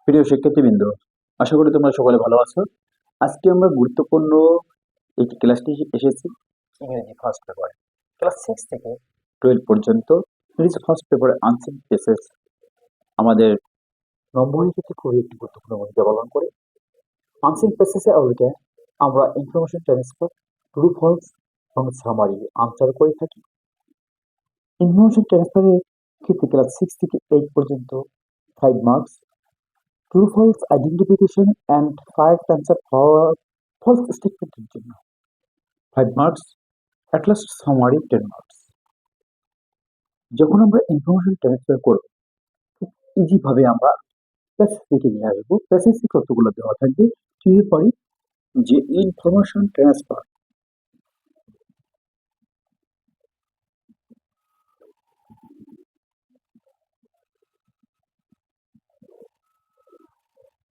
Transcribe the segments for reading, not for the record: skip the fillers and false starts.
প্রিয় শিক্ষার্থীবৃন্দ, আশা করি তোমরা সকলে ভালো আছো। আজকে আমরা গুরুত্বপূর্ণ একটি ক্লাসটি এসেছি ইংরেজি ফার্স্ট পেপারে। ক্লাস 6 থেকে 12 পর্যন্ত ইংরেজি ফার্স্ট পেপারে আনসিন পেসেস আমাদের নম্বরের ক্ষেত্রে খুবই একটি গুরুত্বপূর্ণ ভূমিকা পালন করে। আনসিন পেসেসে আলোকে আমরা ইনফরমেশন ট্রান্সফার, ট্রু ফলস এবং সামারি আনসার করে থাকি। ইনফরমেশন ট্রান্সফারের ক্ষেত্রে ক্লাস 6 থেকে 8 পর্যন্ত 5 marks, true false identification and correct answer পাওয়ার ফলস স্টেটমেন্টের জন্য 5 marks, at last summary 10 marks. যখন আমরা ইনফরমেশন ট্রান্সফার করব, খুব ইজি ভাবে আমরা প্যাসেজ থেকে নিয়ে আসবো। প্যাসেজে কতগুলো দেওয়া থাকবে, কিভাবে পারি যে ইনফরমেশন ট্রান্সফার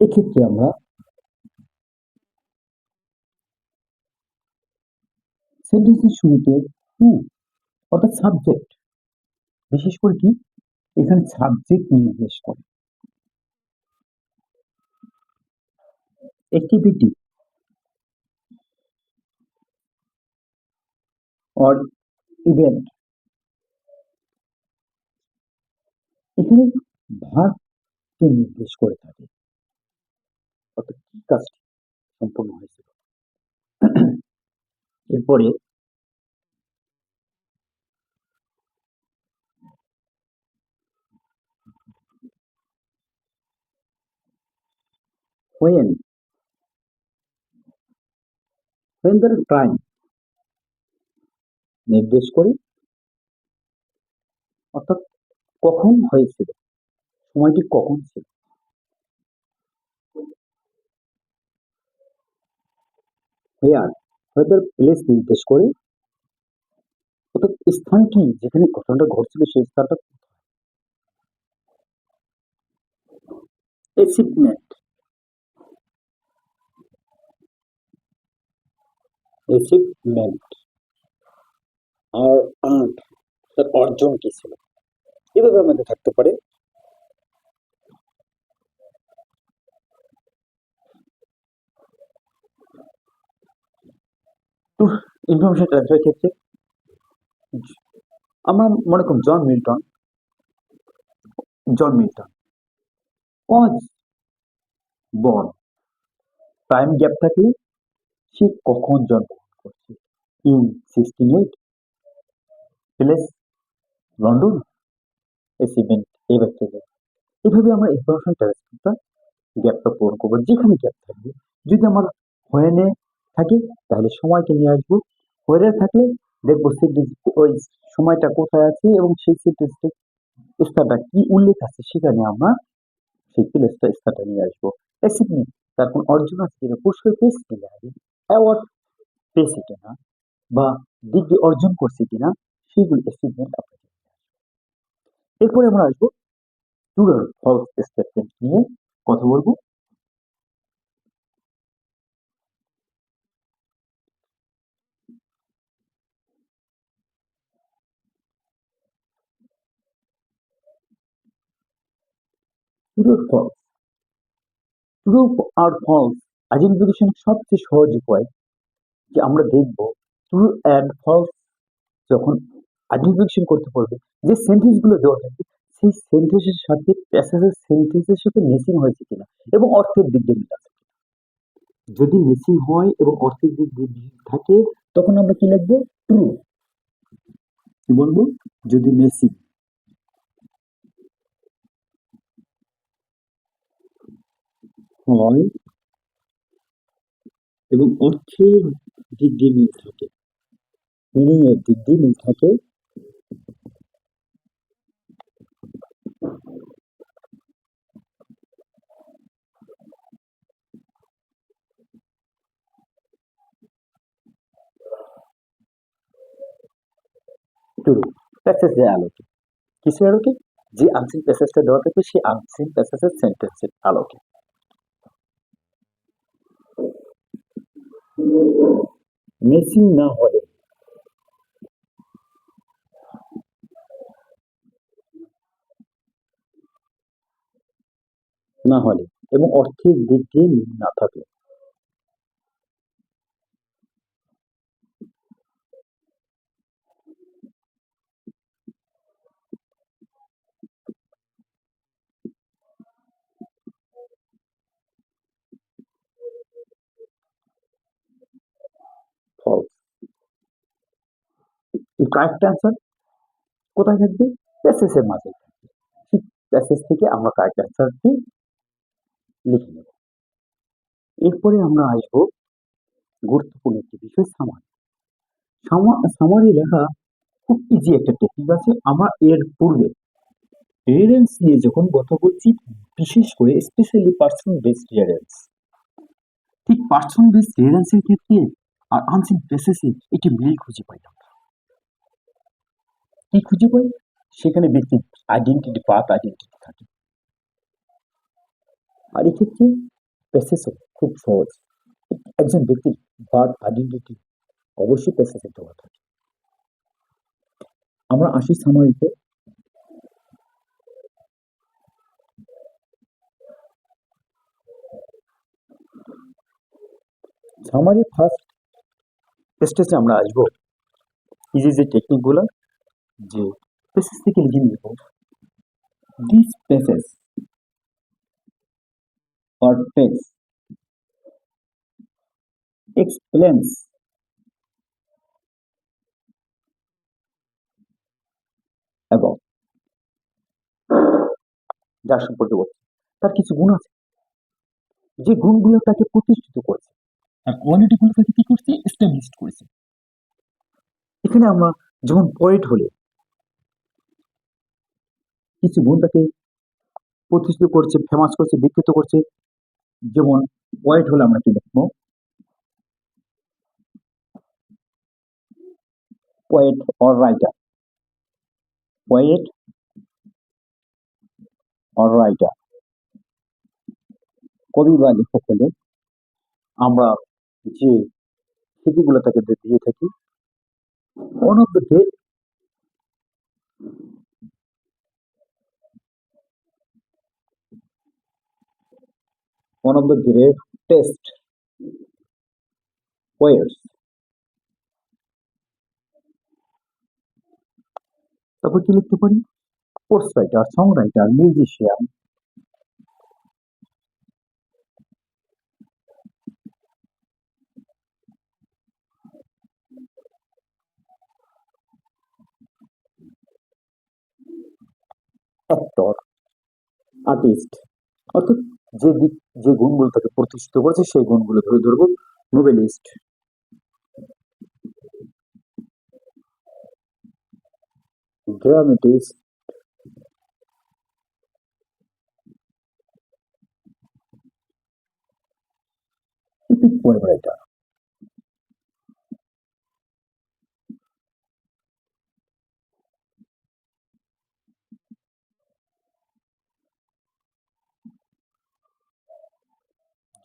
এক্ষেত্রে আমরা সেন্টেন্সের শুরুতে হু অর্থাৎ সাবজেক্ট, বিশেষ করে কি এখানে সাবজেক্ট নির্দেশ করে। অ্যাক্টিভিটি অর ইভেন্ট, এখানে ভার্বকে নির্দেশ করে থাকে, অর্থাৎ কি কাজটি সম্পূর্ণ হয়েছিল। এরপরে when when the time নির্দেশ করে, অর্থাৎ কখন হয়েছিল, সময়টি কখন ছিল। where whether প্লেস নির্দেশ করে, অর্থাৎ স্থানটি যেখানে ঘটনাটা ঘটছিল সেই স্থানটা। অ্যাচিভমেন্ট অ্যাচিভমেন্ট আর আর্ট, তার অর্জন কি ছিল। এভাবে আমাদের থাকতে পারে। তো ইনফরমেশন ট্রান্সফার ক্ষেত্রে আমরা মনে করুন John Milton was born, time gap থাকলে সে কখন জন্মগ্রহণ করছে, ইন 1608, প্লেস লন্ডন, অ্যাচিভমেন্ট এবার থেকে। এভাবে আমরা ইনফরমেশন ট্রান্সফারটা গ্যাপটা পূরণ করবো। যেখানে গ্যাপ থাকবে, যদি আমার হোয়েনে থাকে তাহলে সময়কে নিয়ে আসবো, হোয়ারে থাকলে দেখবো ওই সময়টা কোথায় আছে এবং সেই সেন্টেন্সটা স্থানটা কি উল্লেখ আছে সেখানে আমরা সেই প্লেসটা স্থানটা নিয়ে আসবো। অ্যাচিভমেন্ট, তার কোন অর্জন আছে কিনা, পুরস্কার পেয়েছে কিনা, অ্যাওয়ার্ড পেয়েছে কিনা বা ডিগ্রি অর্জন করছে কিনা, সেগুলো অ্যাচিভমেন্ট আপনাকে। এরপরে আমরা আসবো ট্রু আর ফলস স্টেটমেন্ট নিয়ে কথা বলবো। ট্রু আর ফলস, ট্রু আর ফলস আইডেন্টিফিকেশনের সবচেয়ে সহজ উপায় যে আমরা দেখব ট্রু অ্যান্ড ফলস যখন আইডেন্টিফিকেশন করতে পারবে, যে সেন্টেন্স গুলো দেওয়া থাকবে সেই সেন্টেন্সের সাথে প্যাসেজের সেন্টেন্সের সাথে ম্যাচিং হয়েছে কিনা এবং অর্থের দিক দিয়ে মিল আছে। যদি ম্যাচিং হয় এবং অর্থের দিক দিয়ে মিল থাকে তখন আমরা কি লিখবো, ট্রু। কি বলবো, যদি ম্যাচিং হয় এবং অর্থের দিক দিয়ে মিল থাকে, মিনিং এর দিক দিয়ে মিল থাকে, ট্রু। প্যাসেজের আলোকে, কিসের আলোকে, যে আনসিন প্যাসেজটা দেওয়া থাকবে সেই আনসিন প্যাসেজের সেন্টেন্সের আলোকে। মেসিং না হলে, না হলে এবং অর্থের দিক দিয়ে মিল না থাকে। ফলস। এই কারেক্ট অ্যান্সার কোথায় থাকবে? প্যাসেজ এর মাঝে। ঠিক প্যাসেজ থেকে আমরা কারেক্ট অ্যান্সারটি লিখে নেব। এরপরে আমরা আসবো গুরুত্বপূর্ণ একটি বিষয়, সামারি। সামারি লেখা খুব ইজি একটা টেকনিক আছে। আমরা এর পূর্বে রিডেন্স নিয়ে যখন কথা বলছি, বিশেষ করে স্পেশালি পার্সন বেসড রিডেন্স, ঠিক পার্সন বেসড রিডেন্সের ক্ষেত্রে আর আনসিন প্রেসেসে একটি মিল খুঁজে পাই আমরা। কি খুঁজে পাই? সেখানে ব্যক্তির আইডেন্টিটি, পাথ আইডেন্টিটি থাকে। আর এক্ষেত্রে প্যাসেজও খুব সহজ। একজন ব্যক্তির বার্থ আইডেন্টিটি অবশ্যই প্যাসেজে দেওয়া থাকে। আমরা আসি সামারিতে। সামারি ফার্স্ট স্টেজে আমরা আসবো ইজি যে টেকনিকগুলো, যে প্যাসেজ থেকে লিখে নিব, this passage or text explains about, যার সম্পর্কে বলছে তার কিছু গুণ আছে, যে গুণগুলো তাকে প্রতিষ্ঠিত করেছে, আর কোয়ালিটি গুলো তাকে কি করছে? এস্টাবলিশ করেছে। এখানে আমরা যেমন পয়েট হলে কিছু গুণ তাকে প্রতিষ্ঠিত করছে, ফেমাস করছে, বিখ্যাত করছে। যেমন পয়েট হলে আমরা কি লিখবো? Poet or writer, poet or writer, কবি বা লেখক হলে আমরা যে স্মৃতিগুলো তাকে দিয়ে থাকি, one of the great, one of the greatest poets. তারপর কি লিখতে পারি? Sports writer, song writer, musician, actor, artist. অর্থাৎ যে দিক, যে গুণগুলো তাকে প্রতিষ্ঠিত করেছে সেই গুণগুলো ধরে ধরবো। Noblest, dramatist, epic poem writer.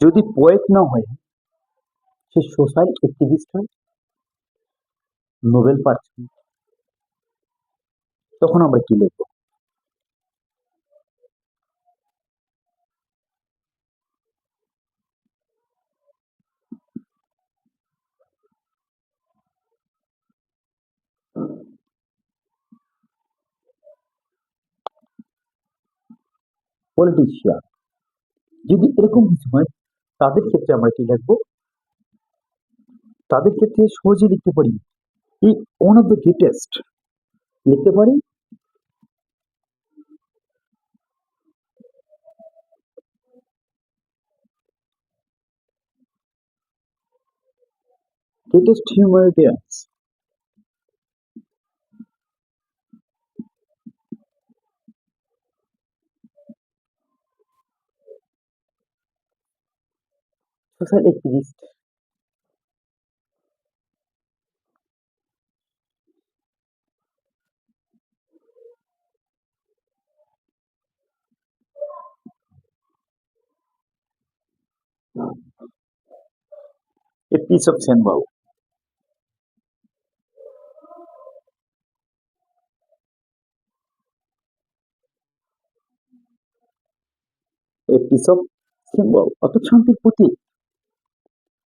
যদি পোয়েট না হয়, সে সোশ্যাল অ্যাক্টিভিস্ট হয়, নোবেল পাচ্ছে, তখন আমরা কি লিখবো? পলিটিশিয়ান। যদি এরকম কিছু হয়, তাদের ক্ষেত্রে আমরা কি লিখবো? তাদের ক্ষেত্রে সহজে লিখতে পারি এই ওয়ান অফ দ্য গ্রেটেস্ট, লিখতে পারি greatest humanitarians. Social activist. A piece of সেনবাউ, এ পিস অফ সিম্বল অর্থাৎ শান্তির প্রতীক।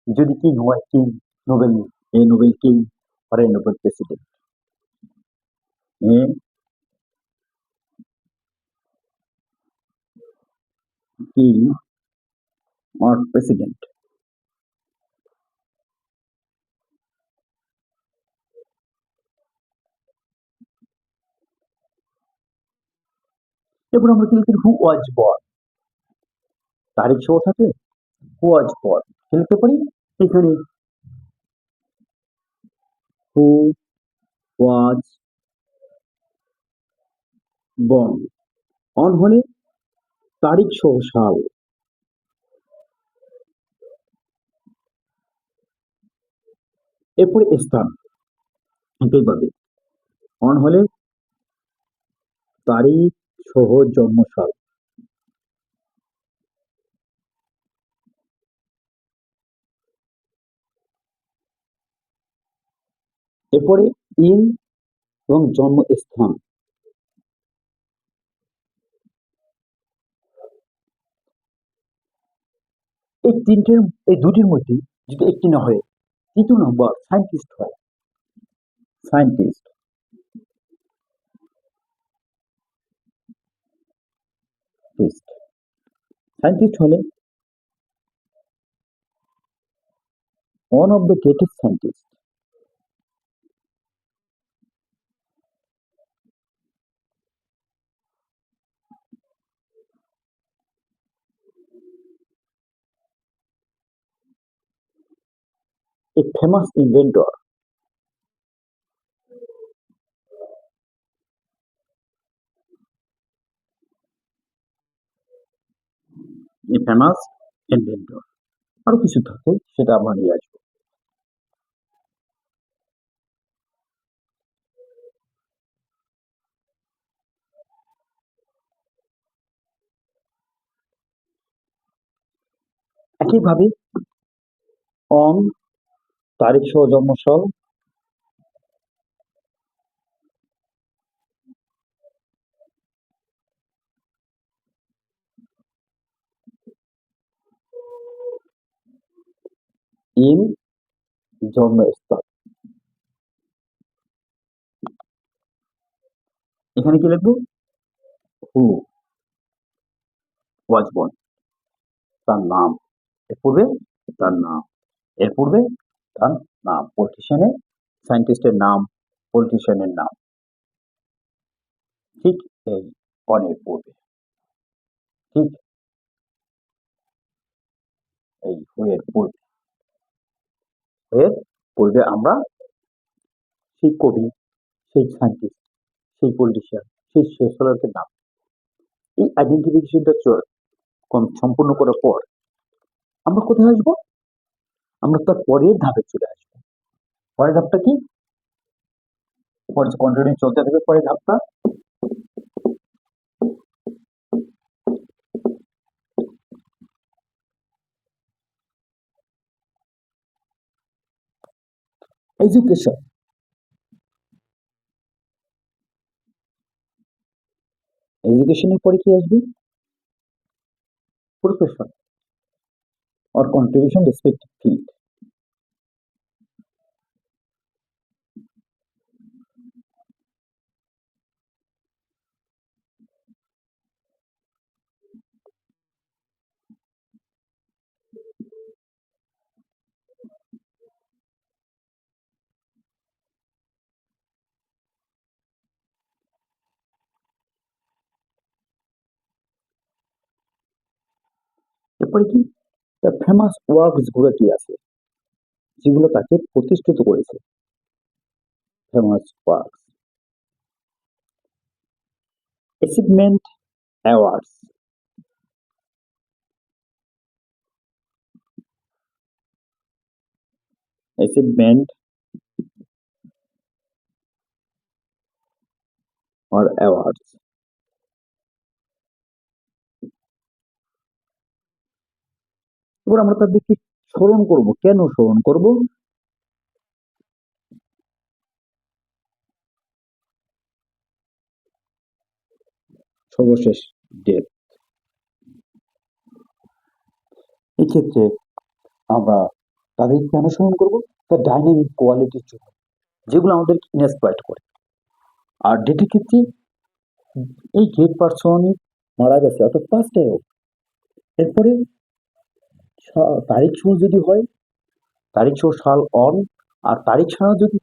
যদি কিং হয়, king noble, a noble king আর a noble president, a king আর প্রেসিডেন্ট। এরপর আমরা কি লিখি, হু ওয়াজ বর্ন, তারিখ সহ থাকে, হু ওয়াজ বর্ন কি লিখতে পারি এখানে, হু ওয়াজ বর্ন। অন হলে তারিখ সহ সাল। এরপরে স্থান একইভাবে, অন হলে তারিখ সহ জন্মসাল। এরপরে ইন এবং জন্মস্থান। এই তিনটের, এই দুটির মধ্যে যদি একটি না হয়, তৃতীয় নম্বর সায়েন্টিস্ট হয়। সায়েন্টিস্ট, সায়েন্টিস্ট হলে one of the greatest scientists. A famous inventor. A famous inventor. আরো কিছু থাকে সেটা আমরা নিয়ে আসবো। একইভাবে অন তারিখ সহ জন্মসাল, ইন জন্মস্থান। এখানে কি লিখবো, হু ওয়াজ বর্ন, তার নাম, এর পূর্বে তার নাম, এর পূর্বে তার নাম, পলিটিশিয়ানের, সায়েন্টিস্টের নাম, পলিটিশিয়ানের নাম, ঠিক এই অনের পূর্বে, ঠিক এই হু এর পূর্বে, এর পূর্বে আমরা সেই কবি, সেই সায়েন্টিস্ট, সেই পলিটিশিয়ান, সেই সোশ্যালজির নাম, এই আইডেন্টিফিকেশনটা সম্পূর্ণ করার পর আমরা কোথায় আসবো, আমরা তার পরের ধাপে চলে আসবো। পরের ধাপটা কি, কন্টিনিউ চলতে থাকবে পরের ধাপটা, এডুকেশন। এডুকেশনের পরে কি আসবে, profession or contribution respective field. এরপরে কি, তার ফেমাস ওয়ার্কস গুলো কি আছে, যেগুলো তাকে প্রতিষ্ঠিত করেছে, famous works, achievement awards, achievement or awards. এবার আমরা তাদেরকে স্মরণ করব, কেন স্মরণ করব, সর্বশেষ ডেট, এক্ষেত্রে আমরা তাদের কেন স্মরণ করবো? তার ডাইনামিক কোয়ালিটির জন্য, যেগুলো আমাদের ইন্সপায়ার করে। আর ডেটের ক্ষেত্রে এই গ্রেট পার্সন মারা গেছে, অর্থাৎ ফার্স্ট ডে হোক, এরপরে তারিখ সহ যদি হয়, তারিখ সহ সাল অন, আর তারিখ ছাড়া যদি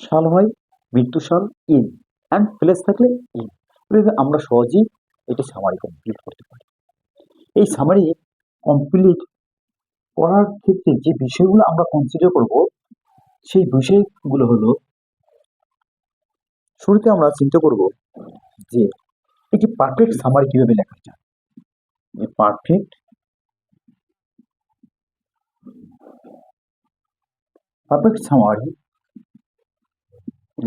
সাল হয়, মৃত্যু সাল ইন, অ্যান্ড প্লেস থাকলে ইন। এভাবে আমরা সহজেই এটি সামারি কমপ্লিট করতে পারি। এই সামারি কমপ্লিট করার ক্ষেত্রে যে বিষয়গুলো আমরা কনসিডার করব, সেই বিষয়গুলো হলো, শুরুতে আমরা চিন্তা করব যে একটি পারফেক্ট সামারি কিভাবে লেখা যায়। পারফেক্ট সামারি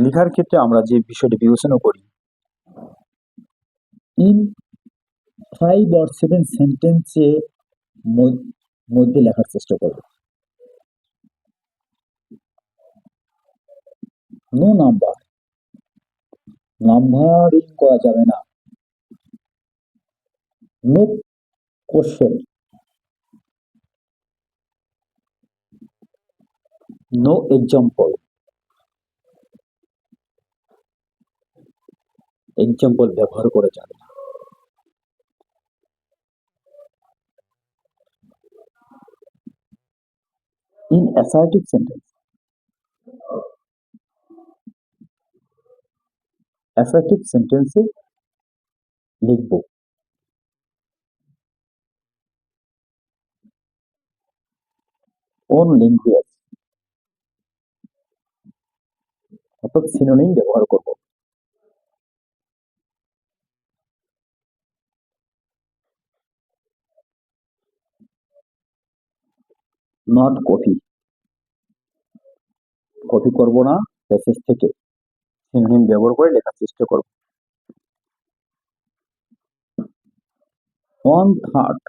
লেখার ক্ষেত্রে আমরা যে বিষয়টি বিবেচনা করি, ইন 5 or 7 সেন্টেন্সে মধ্যে লেখার চেষ্টা করব। নো নাম্বারিং করা যাবে না। নো কোশ্চেন, নো এক্সাম্পল ব্যবহার করা যাবে না। ইন অ্যাসার্টিভ সেন্টেন্সে লিখব ওন ল্যাঙ্গুয়েজ, অর্থাৎ সিনোনিম ব্যবহার করব। নট কপি করব না প্যাসেজ থেকে, সিনোনিম ব্যবহার করে লেখার চেষ্টা করব। 1/3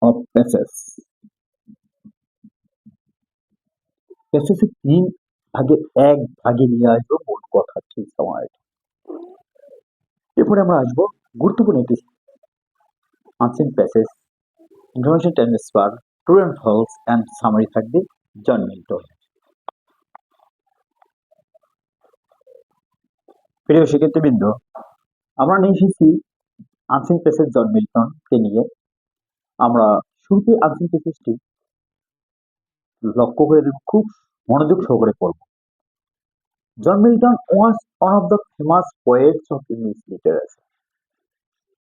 অফ প্যাসেজ, প্যাসেজের 3 ভাগের 1 ভাগে নিয়ে আসবো মূল কথা, ঠিক আমার। এরপরে আমরা আসবো গুরুত্বপূর্ণ একটি unseen passage, information transfer, true and false, and summary থাকবে জন মিল্টন। প্রিয় শিক্ষার্থীবৃন্দ, আমরা নিয়ে এসেছি আনসেন প্যাসেজ জন মিল্টনকে নিয়ে। আমরা শুরুতে আনসেন প্যাসেজটি লক্ষ্য করে দেব, খুব মনোযোগ সহকারে পড়ব। John Milton was one of the famous poets of English literature.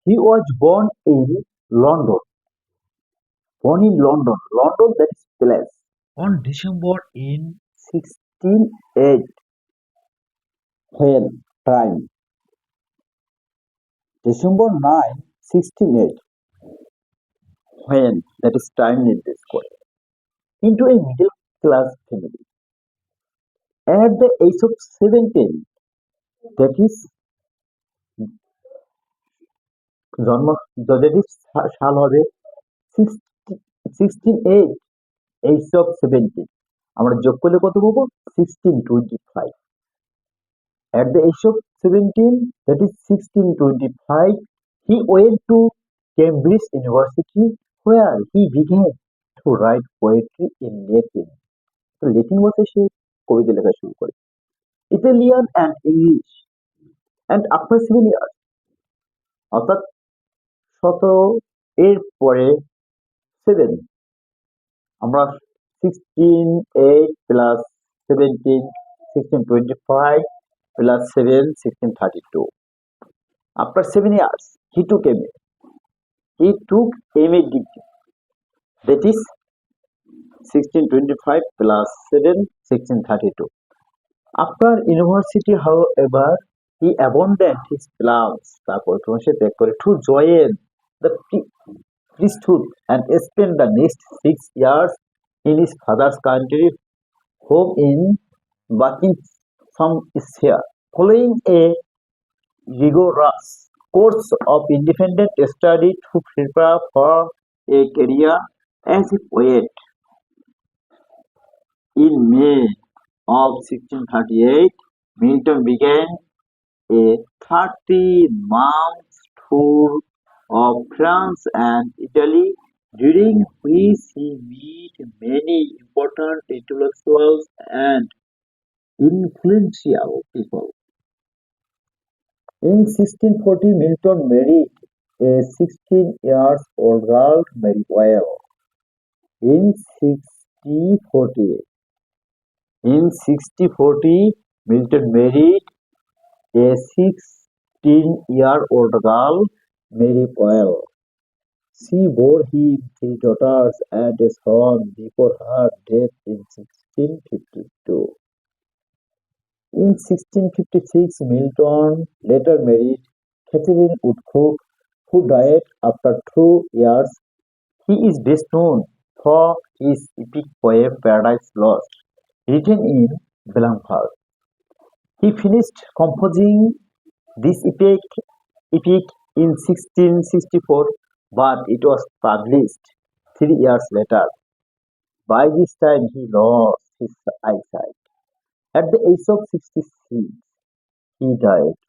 He was born in London, London, that is place, on December in 1608, when time, December 9, 1608, when, that is time নির্দেশ করে, into a middle class family. At the age of 17, that is জন্ম, যদি সাল হবে 1608, age of 17, আমরা যোগ করলে কত পাবো? 1625. At the age of 17, that is 1625, he went to Cambridge University, where he began to write poetry in Latin. Latin ভাষায় সে কবিতা লেখা শুরু করে, Italian and English, and after 7 years, অর্থাৎ 17 এর পরে 7, আমরা 16:8 plus 17, 1625 plus 7, 1632. After 7 years, he took MA. He took MA degree. That is 1625 plus 7, 1632. After university, however, he abandoned his plans to join the priesthood and spent the next 6 years in his father's country home in Buckinghamshire. Following a rigorous course of independent study to prepare for a career as a poet, in May of 1638, Milton began a 30-month tour of France and Italy. during which he met many important intellectuals and influential people. In 1640, Milton married a 16 years old girl, Mary Boyle. In 1640, in 1640, Milton married a 16-year-old girl, Mary Boyle. She bore him three daughters and a son before her death in 1652. In 1656, Milton later married Catherine Woodcock, who died after 2 years. He is best known for his epic poem Paradise Lost, written in blank verse. He finished composing this epic in 1664, but it was published 3 years later. By this time, he lost his eyesight. At the age of 66, he died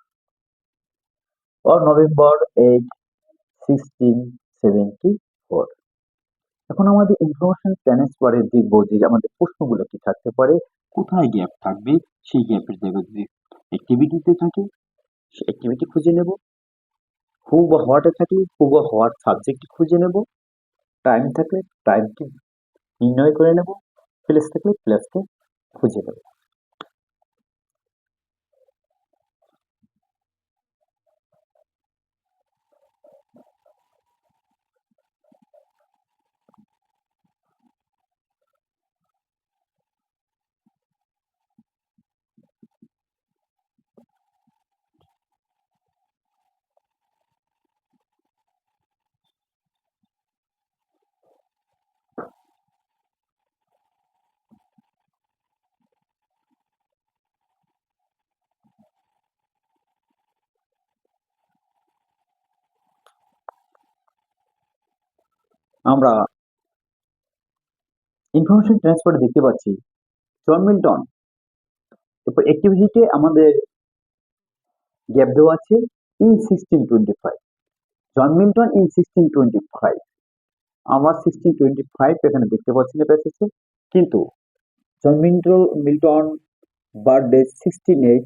on November 8, 1674। এখন আমাদের information ট্রান্সফারে দেখবো যে আমাদের প্রশ্নগুলো কি থাকতে পারে, কোথায় গ্যাপ থাকবে, সেই গ্যাপের জায়গায় যদি অ্যাক্টিভিটিতে থাকে সে অ্যাক্টিভিটি খুঁজে নেব, হু বা হোয়াটে থাকলে হু বা হোয়াট সাবজেক্ট খুঁজে নেব, টাইম থাকলে টাইমকে নির্ণয় করে নেব, প্লেস থাকলে প্লেসকে খুঁজে নেব। আমরা ইনফরমেশন ট্রান্সফারে দেখতে পাচ্ছি জন মিল্টন, এরপর অ্যাক্টিভিটিতে আমাদের গ্যাপ দেওয়া আছে ইন 1625। জন মিল্টন ইন 1625, আমরা 1625 এখানে দেখতে পাচ্ছি না প্যাসেজে, কিন্তু John Milton birthday 1608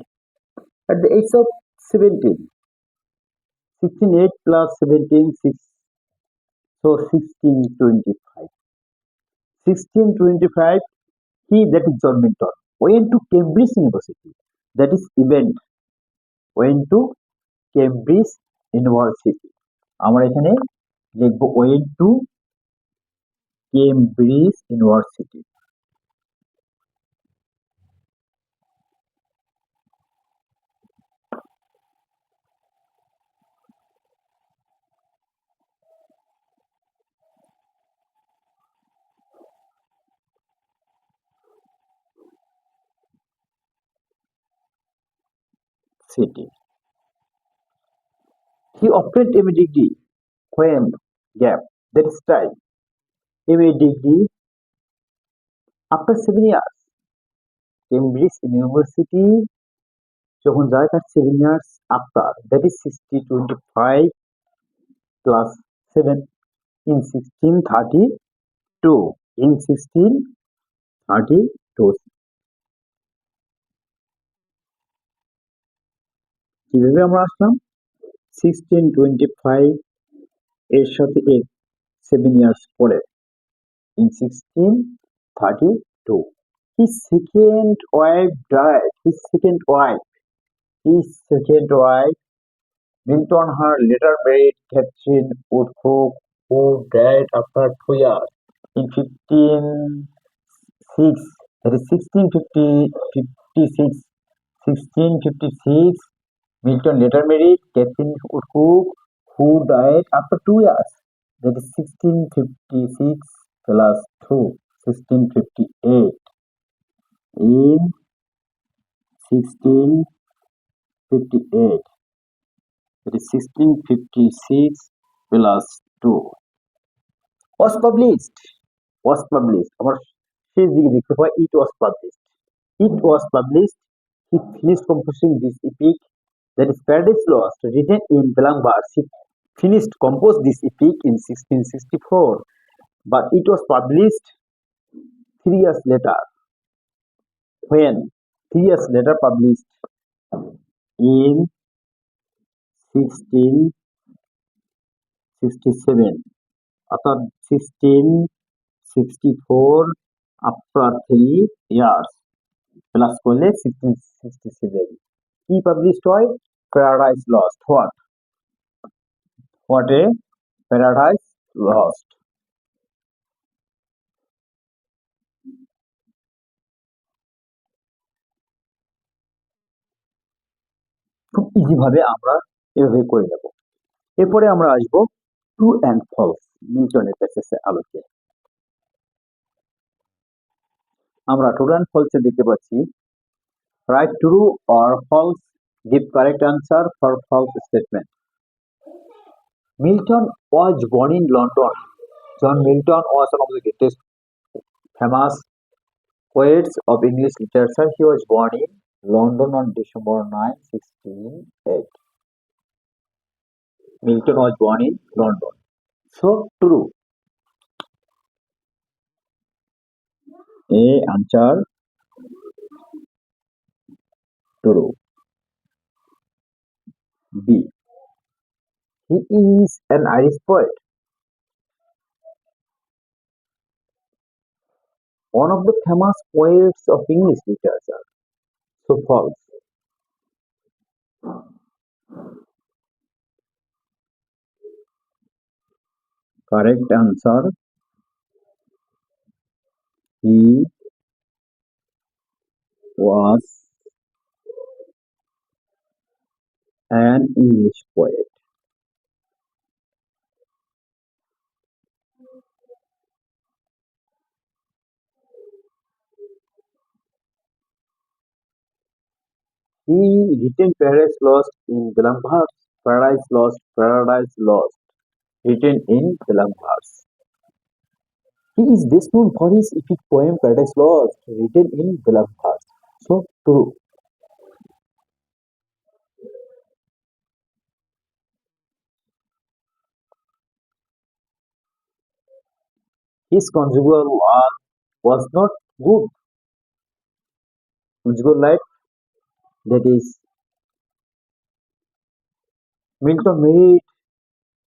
at the age of 17, 1608 plus 17, 6, so 1625, 1625, he, that is John Milton, went to Cambridge University, that is event, went to Cambridge University। আমরা এখানে লিখব went to Cambridge University। City, he obtained MA degree when gap, that is time, MA degree after 7 years। Cambridge University যখন যায় তার 7 years after, that is 1625 plus 7, in 1632, in 1632। কিভাবে আমরা আসলাম 1625 এর সাথে এর 7 years পরে, in 1632 his second wife died, his second wife Milton her later married Catherine Woodcock, who died after 2 years in 1506, that is 1656, Milton later married Catherine Woodcock, who died after 2 years, that is 1656 plus 2, 1658, in 1658, that is 1656 plus 2, was published আমার শেষ দিকে দেখতে পাই it was published, he finished composing this epic, that is Paradise Lost, written in blank verse. He finished composed this epic in 1664, but it was published 3 years later. When 3 years later published in 1667, অর্থাৎ 1664 after 3 years plus করলে 1667 কি published হয়? Paradise Lost. What a Paradise Lost. খুব easy ভাবে আমরা এভাবে করে নেব। এরপরে আমরা আসবো ট্রু অ্যান্ড ফলস মিল্টনের প্যাসেজে আলোকে। আমরা ট্রু অ্যান্ড ফলসে দেখতে পাচ্ছি write true or false, give correct answer for false statement. Milton was born in London. John Milton was one of the greatest famous poets of English literature. He was born in London on December 9, 1608. Milton was born in London. So true. A answer true. B. He is an Irish poet. One of the famous poets of English literature. So false. Correct answer. He was an English poet. He written Paradise Lost in Bellam verse. Paradise Lost, Paradise Lost. Written in Bellam verse. He is best known for his epic poem Paradise Lost, written in Bellam verse. So true. His conjugal was not good. Conjugal life, that is, Milton married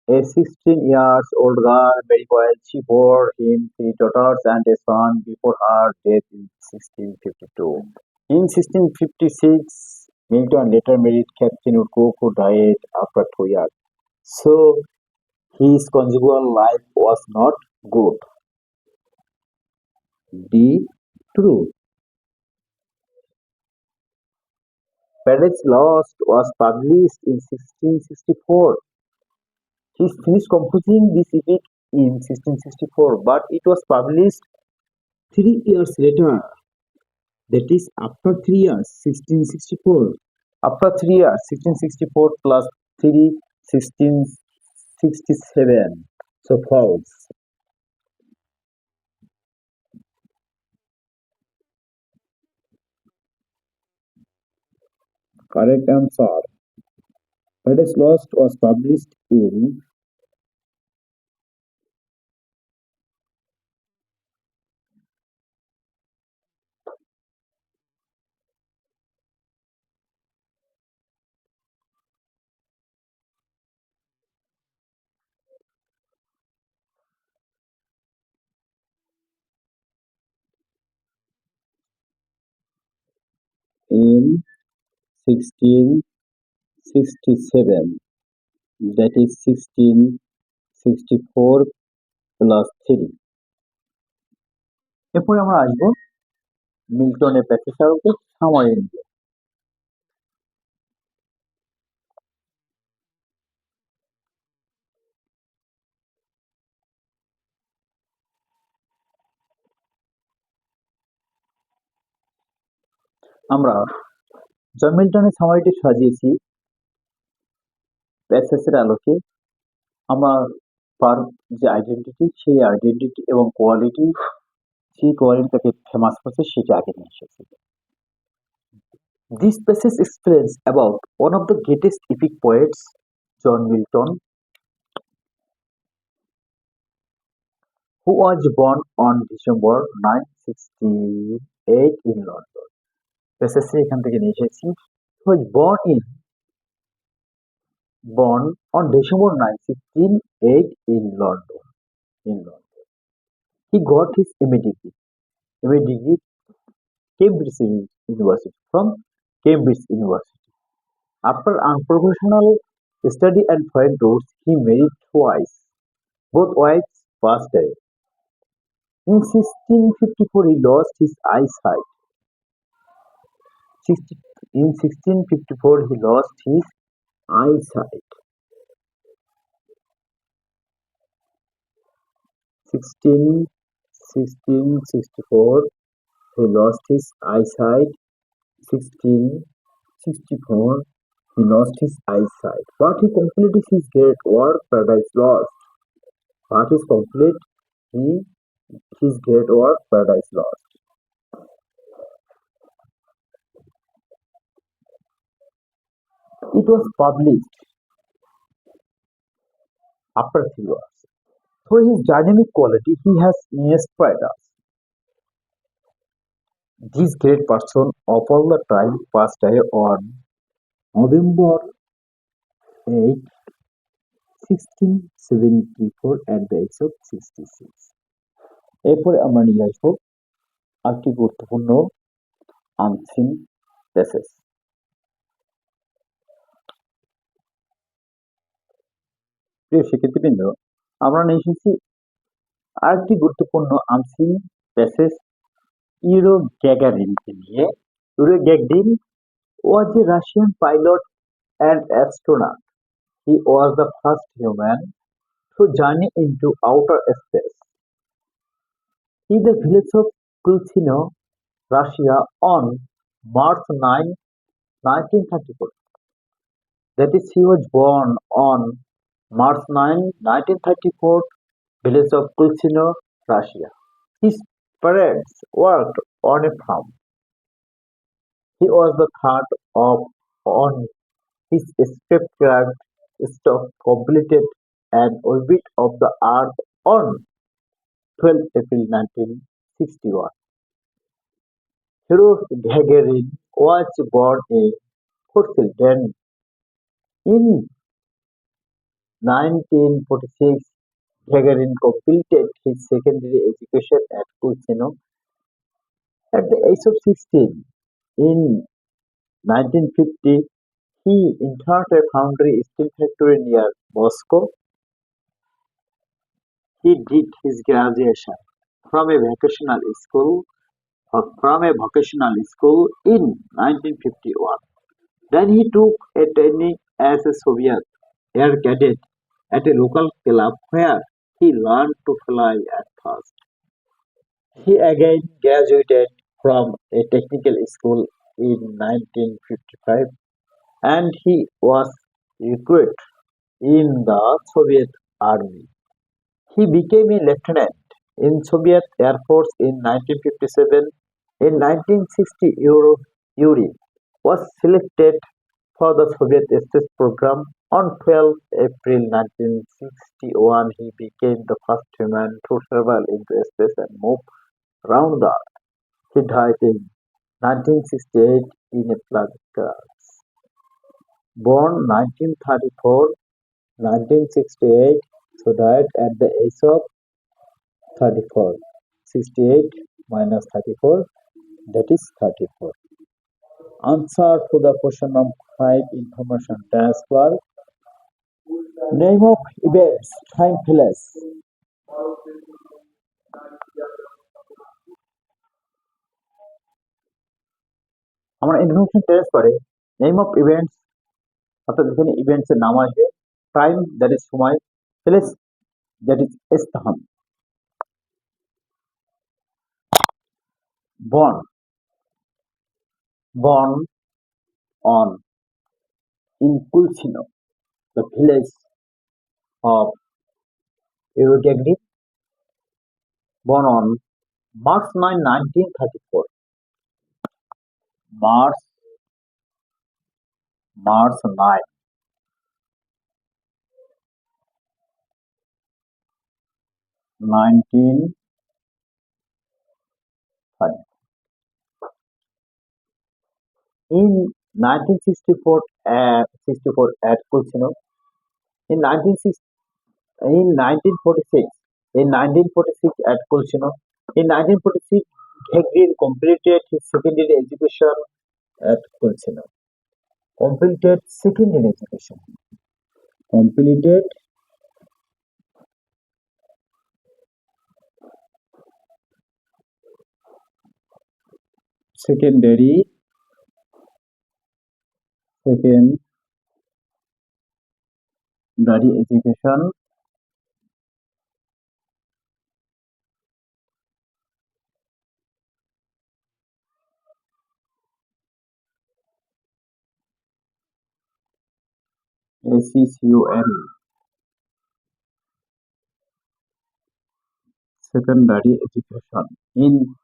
a 16 years old girl very well. She bore him 3 daughters and a son before her death in 1652. In 1656, Milton later married Catherine Woodcock, who died after 2 years. So his conjugal life was not good. D. True. Paradise Lost was published in 1664. He finished composing this epic in 1664, but it was published 3 years later. That is after 3 years, 1664. After 3 years, 1664 plus 3, 1667. So false. Correct answer. Paradise Lost was published in 1667. That is 1664 plus 3। এরপরে আমরা আসবো মিল্টনের প্যাসেজকে summary নিয়ে। আমরা জন মিল্টনের সামারিটি সাজিয়েছি প্যাসেজের আলোকে। আমরা পার যে identity, সেই আইডেন্টিটি এবং কোয়ালিটি, সেই কোয়ালিটিটাকে ফেমাস করছে সেটা আগে নিয়ে এসেছি। This passage explains about one of the greatest epic poets, John Milton. who was born on December 9, 1968 in London. SSC এখান থেকে নিয়ে এসেছি। He was born on December 9, 1608 in London. In London. He got his MA degree Cambridge University from Cambridge University. After unprofessional study and foreign tours, he married twice. Both wives passed away. In 1654, he lost his eyesight. 60 In 1654, he lost his eyesight. 1664, he lost his eyesight. 1664, he lost his eyesight. But he completed his great work, Paradise Lost. But is complete he, his great work, Paradise Lost. It was published after 3 years. Through his dynamic quality, he has inspired us. This great person of all the time passed away on November 8, 1674 at the age of 66. এরপরে আমরা নিয়ে আসবো আরেকটি গুরুত্বপূর্ণ unseen places. প্রিয় শিক্ষার্থীবৃন্দ, আমরা নিয়ে এসেছি আরেকটি গুরুত্বপূর্ণ আনসিন প্লেসেস ইউরো গ্যাগারিনকে নিয়ে। Euro Gagarin was a Russian pilot and astronaut. He was the first human to journey into outer space. In the village of Kulchino, Russia on March 9, 1934. That is, he was born on March 9, 1934, village of Kulchino, Russia. His parents worked on a farm. He was the third of on his spacecraft stock completed an orbit of the Earth on 12 April 1961. Yuri Gagarin was born in Kursilden in 1946. Gagarin completed his secondary education at Kuchino at the age of 16. In 1950, he entered a foundry steel factory near Moscow. He did his graduation from a vocational school in 1951. Then he took a training as a Soviet air cadet at a local club where he learned to fly at first. He again graduated from a technical school in 1955 and he was recruited in the Soviet army. He became a lieutenant in Soviet Air Force in 1957. In 1960, Yuri was selected for the Soviet space program. On 12 April 1961, he became the first human to travel into space and move around the Earth. He died in 1968 in a plane crash. Born 1934, 1968, so died at the age of 34. 68 minus 34, that is 34. Answer to the question number 5, information transfer. Name of events, time place. আমরা information ট্রান্সফারে name of events অর্থাৎ এখানে events এর নাম আসবে, time that is সময়, place that is স্থান। born born on in Kulchino, the village of Uruguay, born on March 9, 1934. March March 9, 1930. In 1964, 64 at Kulsino. In 1960, in 1946, in 1946 at Kulsino. In 1946, Hegrin completed his secondary education at Kulsino. Completed secondary education. Completed secondary secondary education ACCUN secondary education in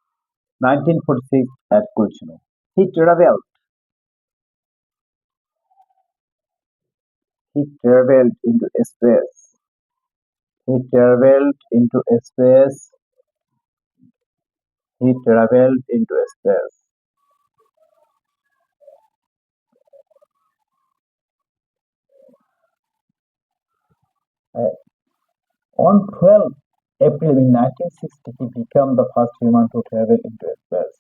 1946 at Kulchino. He traveled. He traveled into space. He traveled into space. He traveled into space. Uh, on 12th April in 1960, he became the first human to travel into space.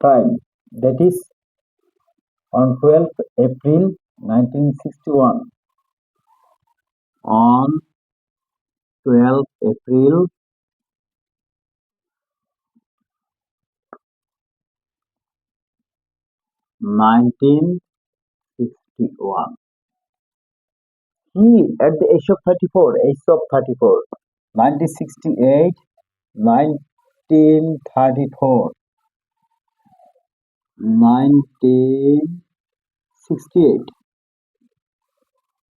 Time that is on 12th April 1961. On 12th April 1961. He, at the age of 34, 1968, 1934, 1968,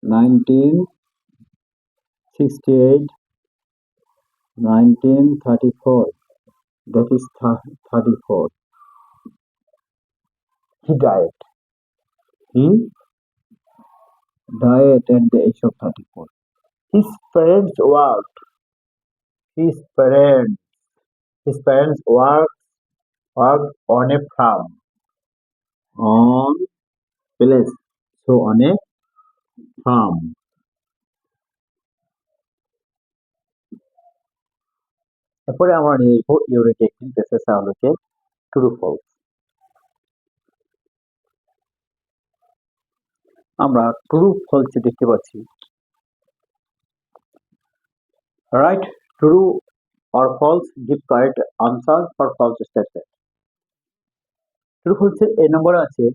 1968, 1934, that is 34. He died. He died at the age of 34. His parents worked. His parents, his parents worked on a farm. On place. So on a farm. এরপরে আমরা নিয়ে আসবো unit 18 basis আলোকে true false. আমরা true ফলসে দেখতে পাচ্ছি write true or false give correct answer for false statement. True false এর a নম্বর আছে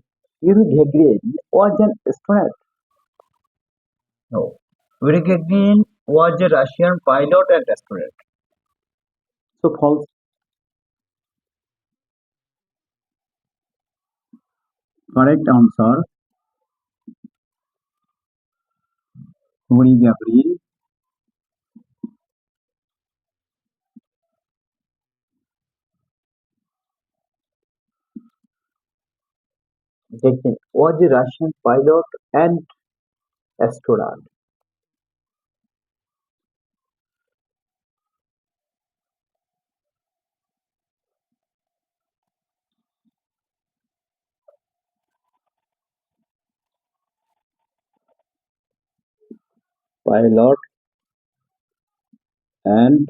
Yuri Gagarin was an astronaut. No. Yuri Gagarin was a Russian pilot and astronaut. So false. Correct answer Yuri Gagarin was a Russian pilot and astronaut. Pilot and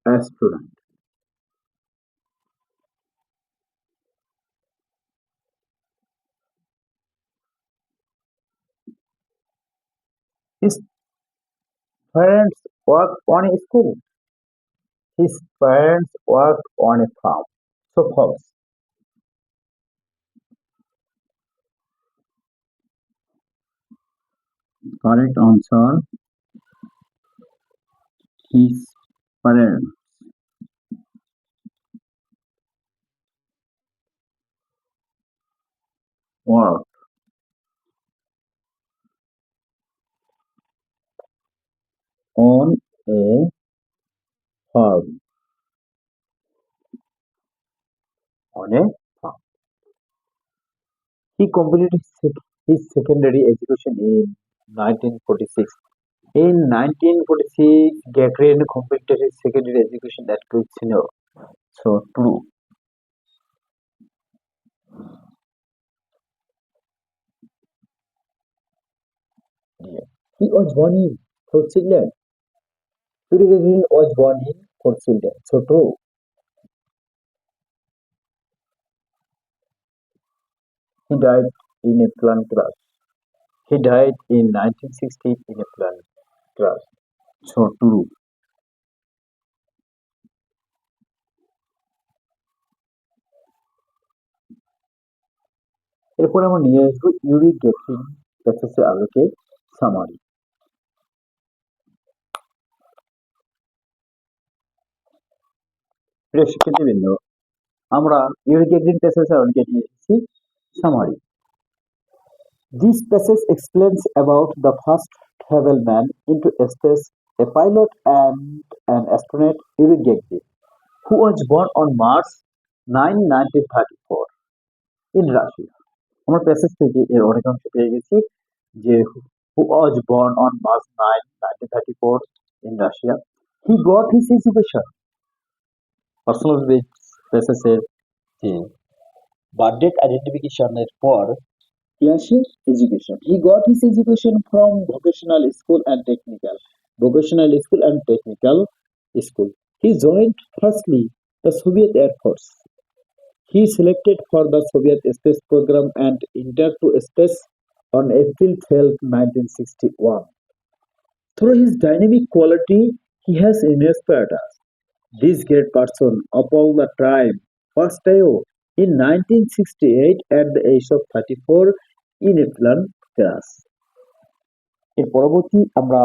astronaut. His parents worked on a school. His parents worked on a farm. So false. Correct answer. His parents worked on a farm. On a farm. He completed his secondary education in 1946. In 1946, Gagarin completed his secondary education at Kuchino. So true. Yeah. He was born in South Finland. Yuri Gagarin was born in South Finland. So true. He died in a plane crash. He died in 1960 in a plane crash. So true. এরপর আমরা নিয়ে আসবো uric গ্যাসিন প্রসেসের আলোকে summary. প্রিয় শিক্ষার্থীবৃন্দ, আমরা uric acid প্রসেসের আলোকে নিয়ে এসেছি summary. This passage explains about the first travel man into space, a pilot and an astronaut Yuri Gagarin, who was born on March 9, 1934 in Russia. আমরা প্যাসেজ থেকে এর অনেক অংশ পেয়ে গেছি যে who was born on March 9, 1934 in Russia. He got his education. Personal বেসিসের যে বার্থ ডেট আইডেন্টিফিকেশনের পর Yashin education. He got his education from vocational school and technical school. He joined firstly the Soviet Air Force. He selected for the Soviet space program and entered to space on April 12, 1961. Through his dynamic quality, he has inspired us. This great person of all the time passed away in 1968 at the age of 34 in a plane crash. এর পরবর্তী আমরা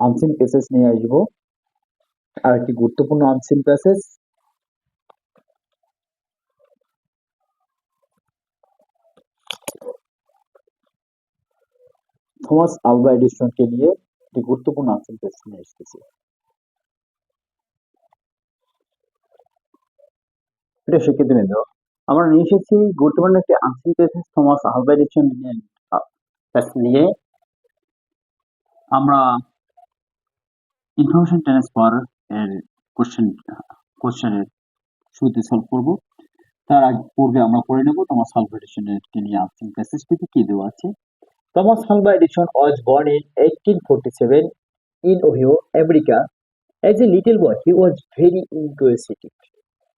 unseen passage নিয়ে আসবো। আর একটি গুরুত্বপূর্ণ unseen passage Thomas Alva এডিসনকে নিয়ে একটি গুরুত্বপূর্ণ আনসিন প্যাসেজ নিয়ে এসেছি। প্রিয় শিক্ষার্থীবৃন্দ, আমরা নিয়ে এসেছি গুরুত্বপূর্ণ একটি unseen passage Thomas Alva Edison নিয়ে আমরা ইনফরমেশন ট্রান্সফার এর কোশ্চেনের শুরুতে সলভ করব। তার আগে পূর্বে আমরা পড়ে নেব থমাস আলভা এডিসনকে নিয়ে আনসিন প্যাসেজটিতে কি দেওয়া আছে। Thomas Alva Edison was born in 1847 in Ohio, America. As a little boy, he was very inquisitive.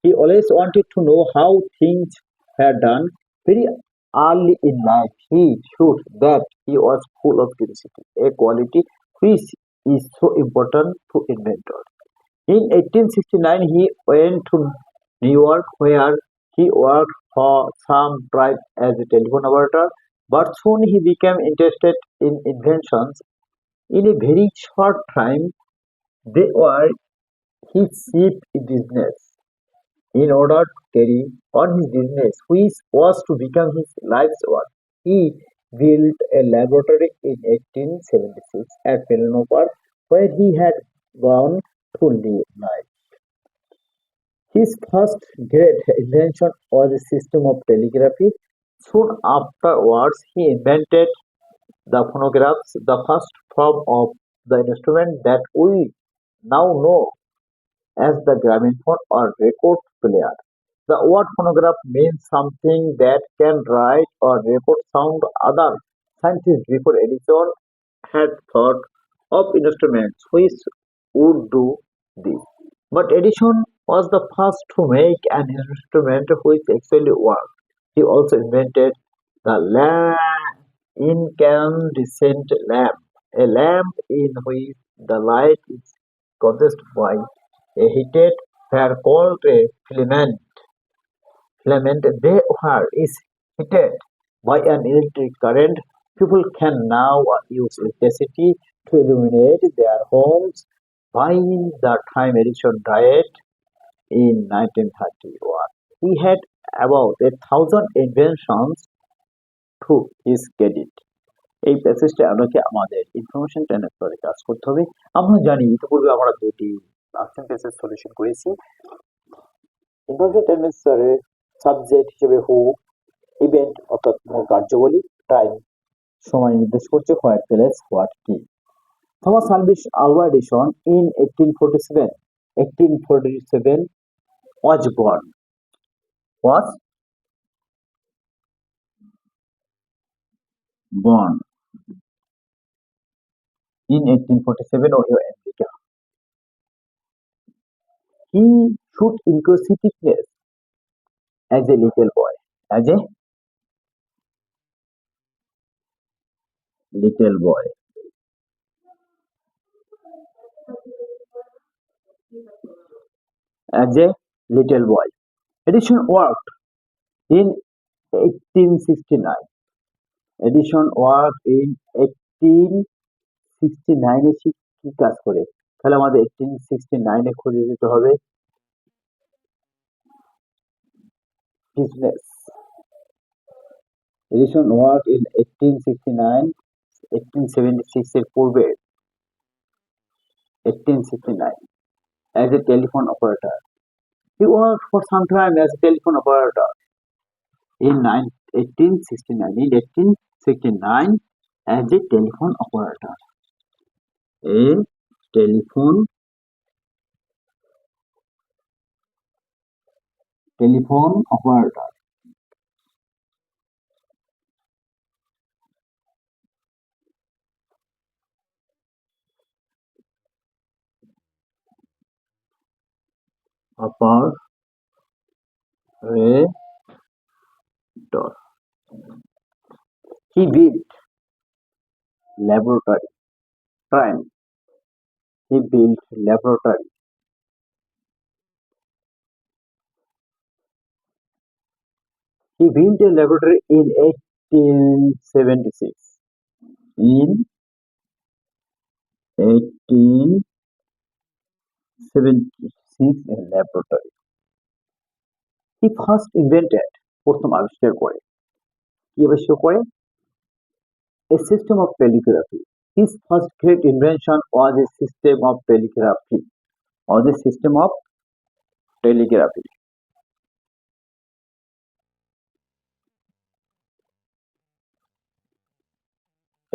He always wanted to know how things were done. Very early in life, he showed that he was full of curiosity, a quality which is so important to inventors. In 1869, he went to New York, where he worked for some time as a telephone operator, but soon he became interested in inventions. In a very short time, they were his chief business. In order to carry on his business, which was to become his life's work, he built a laboratory in 1876 at Pelenoper, where he had gone to live. His first great invention was a system of telegraphy. Soon afterwards, he invented the phonographs, the first form of the instrument that we now know as the gramophone or record player. The word phonograph means something that can write or record sound. Other scientists before Edison had thought of instruments which would do this. But Edison was the first to make an instrument which actually worked. He also invented the incandescent lamp, a lamp in which the light is caused by a heated wire called a filament. They wire is heated by an electric current. People can now use electricity to illuminate their homes. By the time Edison died in 1931, he had about 1,000 inventions to his credit. এই প্যাসেজটা আপনাকে আমাদের information ট্রান্সফারে কাজ করতে হবে। আমরা জানি ইতিপূর্বে আমরা দুটি আনসিন প্যাসেজ সলিউশন করেছি। ইনফরমেশন ট্রান্সফারের সাবজেক্ট হিসেবে হু, ইভেন্ট অর্থাৎ কার্যবলী, টাইম সময় নির্দেশ করছে, হোয়াট প্লেস হোয়াট কি। Thomas Alva Edison in 1847 was was born in 1847 Ohio, America. He shoot inquisitiveness as a little boy. As a little boy. As a little boy. Edison worked in 1869. Edison worked in 1869 এ কি কাজ করে? তাহলে আমাদের 1869 এ খুঁজে দিতে হবে business. Edison worked in 1869, 1876 এর পূর্বে 1869 as a telephone operator. He worked for some time as a telephone operator in 1869. In 1869 as a telephone operator. A telephone operator. Operator. He built laboratory. Prime. He built laboratory. He built a laboratory in 1876. In 1876 a laboratory. He first invented প্রথম আবিষ্কার করে কি আবিষ্কার করে a system of telegraphy. His first great invention was a system of telegraphy. Was a system of telegraphy.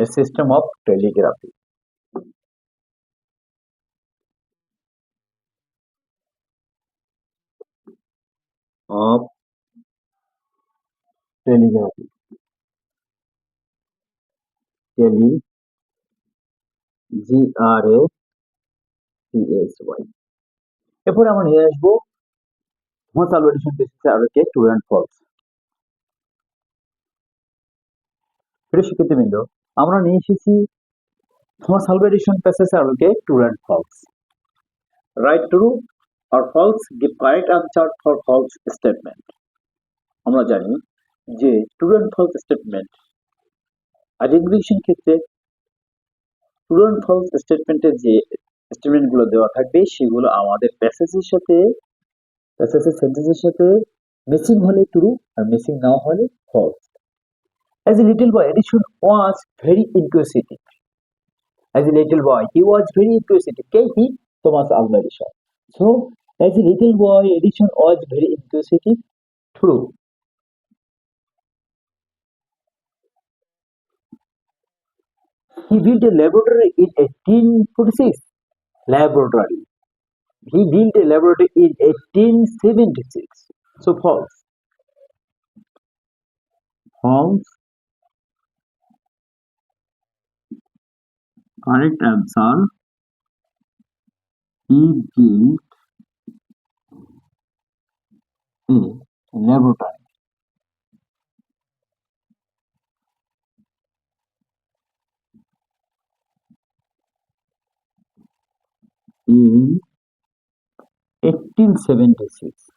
A system of telegraphy. Of telegraphy. Tele GRAPHY. এরপরে আমরা নিয়ে আসবো থমাস আলভা এডিসন বেসিসে আলোকে ট্রু অ্যান্ড ফলস। প্রিয় শিক্ষার্থীবৃন্দ, আমরা নিয়ে এসেছি থমাস আলভা এডিসন বেসিসে আলোকে true and false. Write true or false, give correct answer for false statement. আমরা জানি যে true and false statement identification ক্ষেত্রে ট্রু অ্যান্ড ফলস স্টেটমেন্টের যে স্টেটমেন্টগুলো দেওয়া থাকবে সেগুলো আমাদের প্যাসেজের সেন্টেন্সের সাথে ম্যাচিং হলে ট্রু আর ম্যাচিং না হলে false. As a little boy, Edison was very inquisitive. As a little boy, he was very inquisitive. He Thomas Alva Edison. So, as a little boy, Edison was very inquisitive. True. He built a laboratory in 1846. Laboratory. He built a laboratory in 1876. So false. False. Correct answer. He built a laboratory in 1876.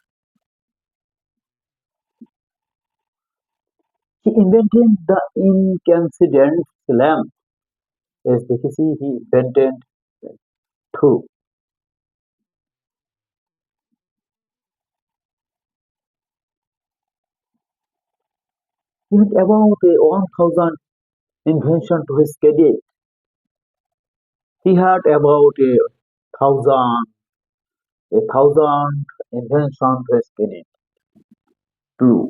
He invented the incandescent lamp. As they can see, he invented two. He had about a 1,000 invention to his credit. He had about a thousand invention to his credit. True.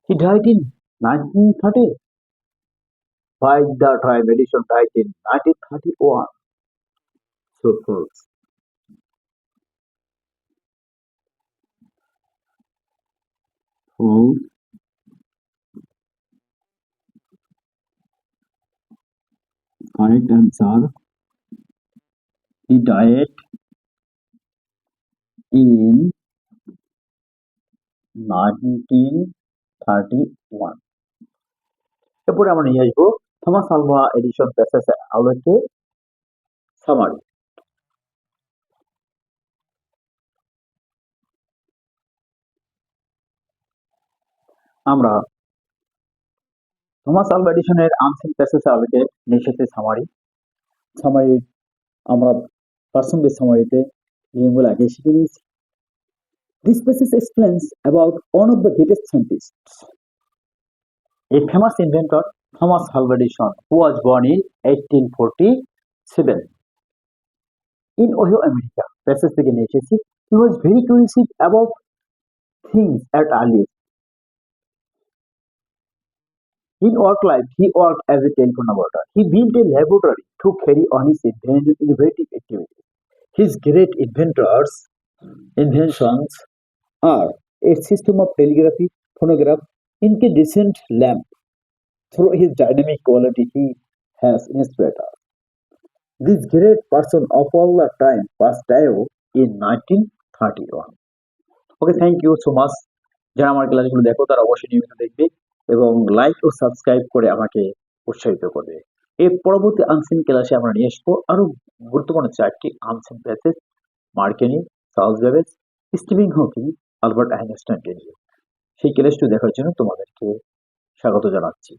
He died in 1930. by the time edition died in 1931. So folks, who correct answer, he died in 1931. এরপরে আমরা নিয়ে আসবো Thomas Alva addition passage আলোকে summary. আমরা Thomas Alva এডিশনের unseen passage আলোকে নিয়ে এসেছি summary. Summary আমরা পার্সন বেস সামারিতে নিয়মগুলো আগে শিখে নিয়েছি। This passage explains about one of the greatest scientists, a famous inventor, Thomas Alva Edison, who was born in 1847 in Ohio, America. Passage থেকে নিয়ে এসেছি। He was very curious about things at early age. In work life, he worked as a telephone operator. He built a laboratory to carry on his innovative activities. His great inventions are a system of telegraphy, phonograph, incandescent lamp. Through his dynamic quality, he has inspired us. This great person of all the time passed away in 1931. Okay, thank you so much. যারা আমার ক্লাসগুলো দেখো তারা অবশ্যই নিয়মিত দেখবে এবং like ও subscribe করে আমাকে উৎসাহিত করবে। এর পরবর্তী আনসিন ক্লাসে আমরা নিয়ে আসবো আরো গুরুত্বপূর্ণ 4টি unseen passage Marconi, Charles Babbage, Stephen Hawking, Albert আইনস্টাইনকে নিয়ে। সেই ক্লাসটি দেখার জন্য তোমাদেরকে স্বাগত জানাচ্ছি।